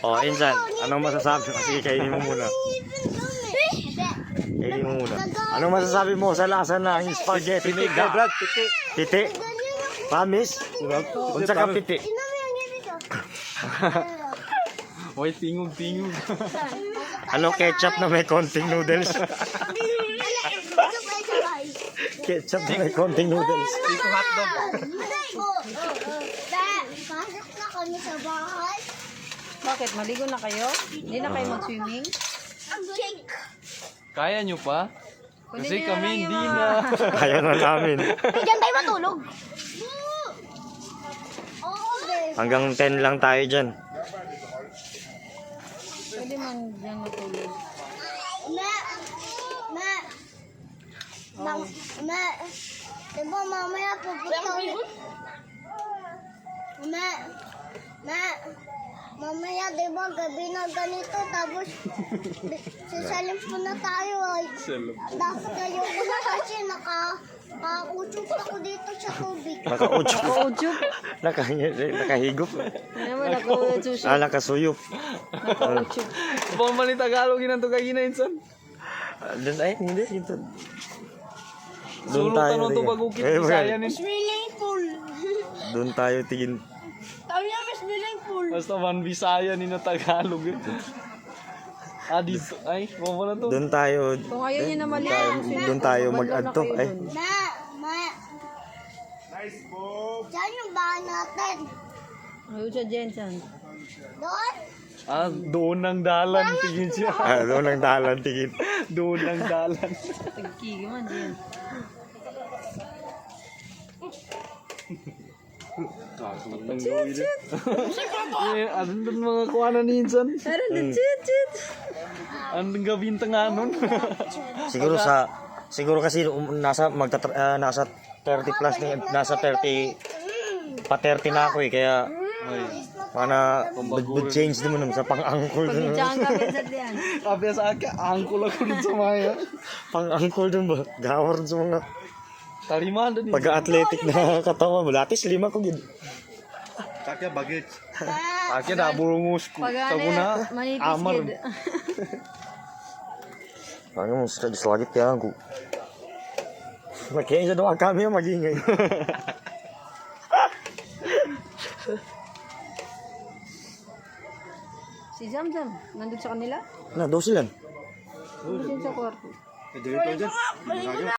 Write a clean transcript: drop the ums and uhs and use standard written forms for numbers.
Oh, Insan, anong masasabi mo? Sige, kainin mo muna. Kainin mo muna. Anong masasabi mo sa lasa ng spaghetti? Piti, Brad, piti. Piti? Pamis? Unsa ka piti? Hoy, tingog. Ano ketchup na may konting noodles? Ketchup na may konting noodles. Tiko hotdog. Pasok na kami sa bahay. Bakit? Maligo na kayo? Hindi na kayo mag-swimming? Shake. Kaya nyo pa? Kasi Kunin nyo kami lang yung hindi mga- na. Ayaw na namin. Diyan tayo matulog. Oo, babe. Hanggang 10 lang tayo dyan. Pwede man dyan matulog. Ma, diba mamaya pupunta ulit? Mamaya diba gabi na ganito tapos sasalim po na tayo ay. Dapat kayo ko na kasi naka-utsuk ako dito sa tubig. Nakaudyok. Nakaudyok. Nakahigop. Ano naman, nakaudyok siya. Nakasuyop. Nakaudyok. Bang mali Tagalog yun ang tugay na insan. Doon ay, hindi. Dito. Sulong tanong to bagukit. Bisaya nin. Swimming pool. Doon tayo tingin. Tayo na mas swimming pool. Basta man Bisaya ni na Tagalog yun. Dito. Ay, mo na to. Doon tayo. Kung ayaw nyo na maligo, Doon tayo mag-adto. Ay, Ma. Nice move. Diyan yung bahay natin. ayaw siya dyan, Chan. Doon? Doon ang dalan. Tingin siya. doon ang dalan tingin. Doon ang dalan. Tagkigi man dyan. Ano doon mga kuwanan ni insan? Meron na chit. Anong gawin nga nun? Siguro kasi nasa 30 plus nasa 30 pa 30 na ako eh kaya mana would change din mo naman sa pang-angkol dun. Pag-idyan kami sa diyan. Sabi sa akin, angkol ako dun sa maya. Pang-angkol dun ba? Gawar dun sa mga Taliman dun. pag-athletic na katawan mo. Latis 5 ko gid. Kakya bagit. Kakya naburungus ko. Pag Sabi na, manipis amar. kid. Ano mo sa dislagit kaya ko. Makanya sa doon kami magingay. Si Zamzam, nandun sa kanila? Na, daw sila. Nandun sa kwarto. Dito dyan.